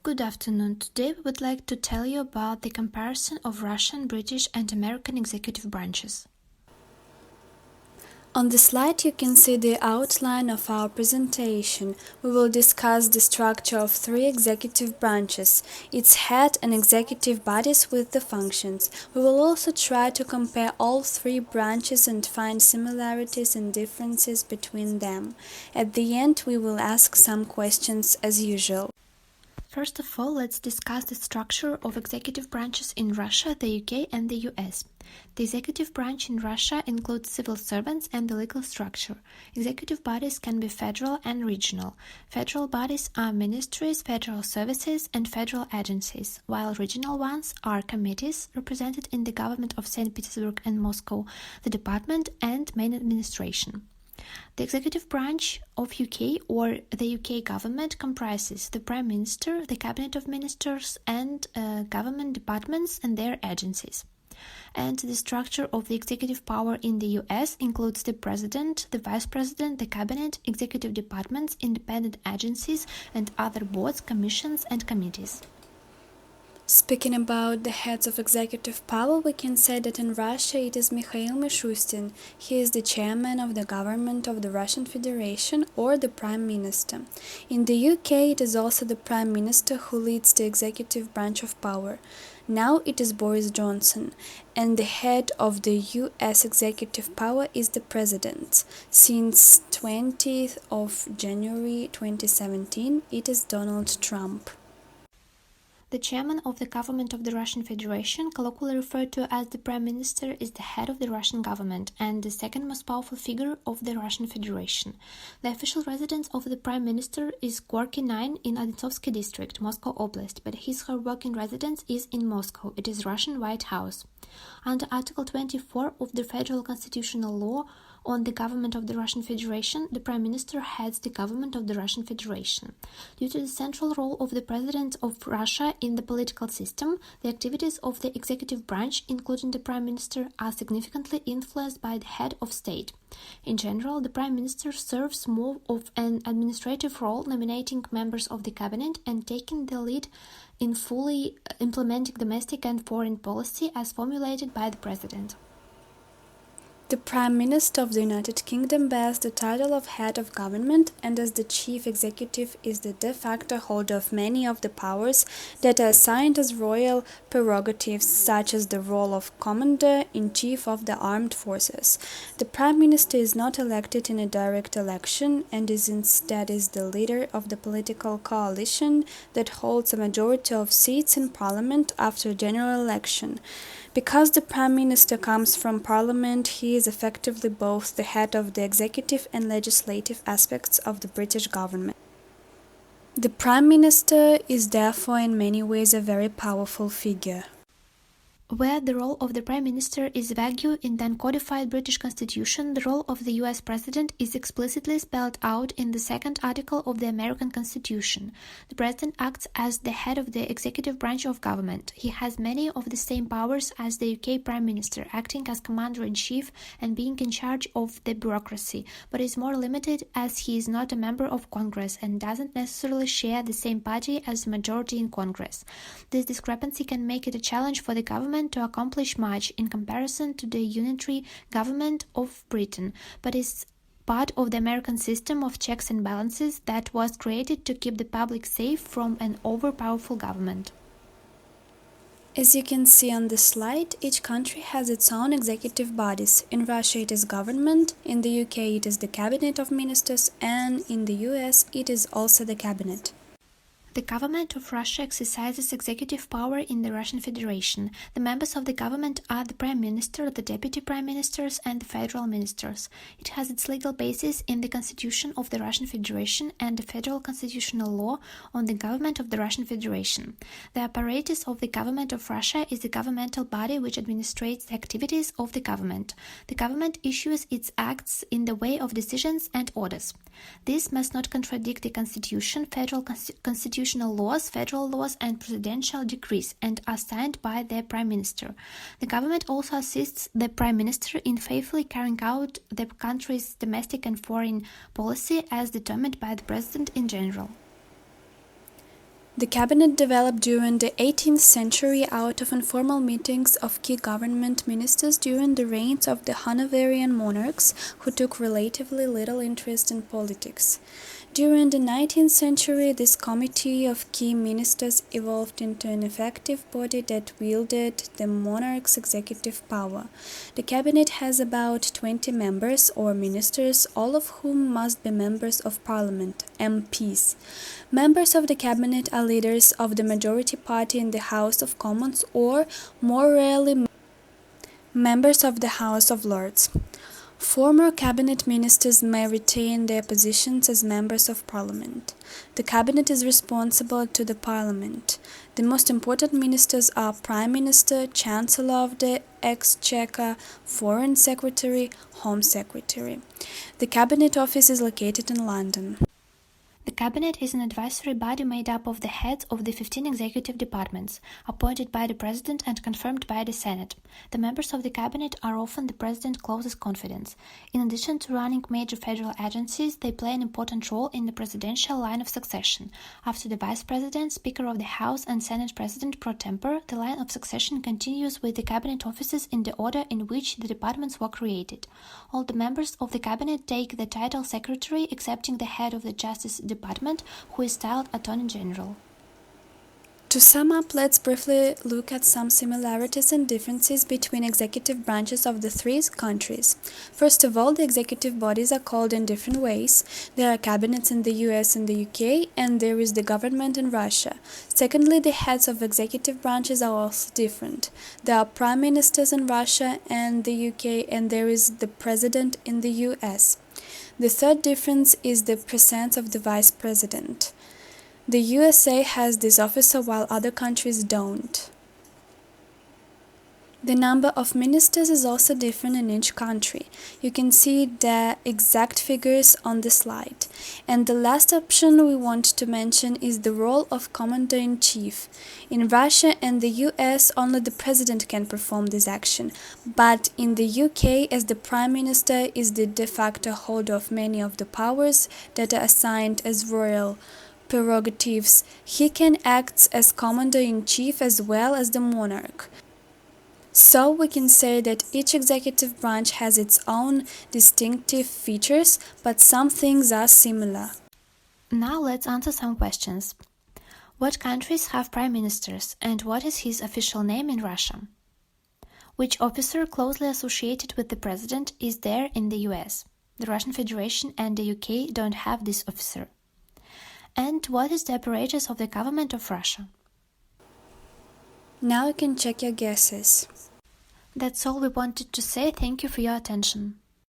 Good afternoon. Today we would like to tell you about the comparison of Russian, British and American executive branches. On the slide you can see the outline of our presentation. We will discuss the structure of three executive branches, its head and executive bodies with the functions. We will also try to compare all three branches and find similarities and differences between them. At the end we will ask some questions as usual. First of all, let's discuss the structure of executive branches in Russia, the UK and the US. The executive branch in Russia includes civil servants and the legal structure. Executive bodies can be federal and regional. Federal bodies are ministries, federal services, and federal agencies, while regional ones are committees represented in the government of St. Petersburg and Moscow, the department and main administration. The executive branch of UK or the UK government comprises the Prime Minister, the Cabinet of Ministers, and government departments and their agencies. And the structure of the executive power in the US includes the President, the Vice President, the Cabinet, executive departments, independent agencies, and other boards, commissions, and committees. Speaking about the heads of executive power, we can say that in Russia it is Mikhail Mishustin. He is the chairman of the government of the Russian Federation or the Prime Minister. In the UK it is also the Prime Minister who leads the executive branch of power. Now it is Boris Johnson, and the head of the US executive power is the President. Since 20th of January 2017 it is Donald Trump. The chairman of the government of the Russian Federation, colloquially referred to as the Prime Minister, is the head of the Russian government and the second most powerful figure of the Russian Federation. The official residence of the Prime Minister is Gorky 9 in Odintsovsky district, Moscow Oblast, but her working residence is in Moscow. It is Russian White House. Under Article 24 of the Federal Constitutional Law on the government of the Russian Federation, the Prime Minister heads the government of the Russian Federation. Due to the central role of the President of Russia in the political system, the activities of the executive branch, including the Prime Minister, are significantly influenced by the head of state. In general, the Prime Minister serves more of an administrative role, nominating members of the cabinet and taking the lead in fully implementing domestic and foreign policy as formulated by the President. The Prime Minister of the United Kingdom bears the title of head of government and as the chief executive is the de facto holder of many of the powers that are assigned as royal prerogatives, such as the role of Commander-in-Chief of the Armed Forces. The Prime Minister is not elected in a direct election and is instead the leader of the political coalition that holds a majority of seats in Parliament after a general election. Because the Prime Minister comes from Parliament, he is effectively both the head of the executive and legislative aspects of the British government. The Prime Minister is therefore in many ways a very powerful figure. Where the role of the Prime Minister is vague in the uncodified British Constitution, the role of the US President is explicitly spelled out in the second article of the American Constitution. The President acts as the head of the executive branch of government. He has many of the same powers as the UK Prime Minister, acting as Commander-in-Chief and being in charge of the bureaucracy, but is more limited as he is not a member of Congress and doesn't necessarily share the same party as the majority in Congress. This discrepancy can make it a challenge for the government to accomplish much in comparison to the unitary government of Britain, but is part of the American system of checks and balances that was created to keep the public safe from an overpowerful government. As you can see on the slide, each country has its own executive bodies. In Russia it is government, in the UK it is the Cabinet of Ministers, and in the US it is also the Cabinet. The government of Russia exercises executive power in the Russian Federation. The members of the government are the Prime Minister, the Deputy Prime Ministers, and the Federal Ministers. It has its legal basis in the Constitution of the Russian Federation and the Federal Constitutional Law on the government of the Russian Federation. The apparatus of the government of Russia is the governmental body which administrates the activities of the government. The government issues its acts in the way of decisions and orders. This must not contradict the Constitution, federal constitutional laws, federal laws, and presidential decrees, and are signed by the Prime Minister. The government also assists the Prime Minister in faithfully carrying out the country's domestic and foreign policy as determined by the President in general. The cabinet developed during the 18th century out of informal meetings of key government ministers during the reigns of the Hanoverian monarchs, who took relatively little interest in politics. During the 19th century, this committee of key ministers evolved into an effective body that wielded the monarch's executive power. The cabinet has about 20 members or ministers, all of whom must be members of parliament, MPs. Members of the cabinet are leaders of the majority party in the House of Commons or, more rarely, members of the House of Lords. Former cabinet ministers may retain their positions as members of parliament. The cabinet is responsible to the parliament. The most important ministers are Prime Minister, Chancellor of the Exchequer, Foreign Secretary, Home Secretary. The cabinet office is located in London. The Cabinet is an advisory body made up of the heads of the 15 executive departments, appointed by the President and confirmed by the Senate. The members of the Cabinet are often the President's closest confidants. In addition to running major federal agencies, they play an important role in the presidential line of succession. After the Vice President, Speaker of the House and Senate President pro tempore, the line of succession continues with the Cabinet offices in the order in which the departments were created. All the members of the Cabinet take the title Secretary, excepting the head of the Justice Department, who is styled Attorney General. To sum up, let's briefly look at some similarities and differences between executive branches of the three countries. First of all, the executive bodies are called in different ways. There are cabinets in the US and the UK, and there is the government in Russia. Secondly, the heads of executive branches are also different. There are prime ministers in Russia and the UK, and there is the president in the US. The third difference is the presence of the vice president. The USA has this officer while other countries don't. The number of ministers is also different in each country. You can see the exact figures on the slide. And the last option we want to mention is the role of Commander-in-Chief. In Russia and the US, only the President can perform this action. But in the UK, as the Prime Minister is the de facto holder of many of the powers that are assigned as royal prerogatives, he can act as Commander-in-Chief as well as the monarch. So we can say that each executive branch has its own distinctive features, but some things are similar. Now let's answer some questions. What countries have prime ministers, and what is his official name in Russia? Which officer closely associated with the president is there in the US? The Russian Federation and the UK don't have this officer. And what is the apparatus of the government of Russia? Now you can check your guesses. That's all we wanted to say. Thank you for your attention.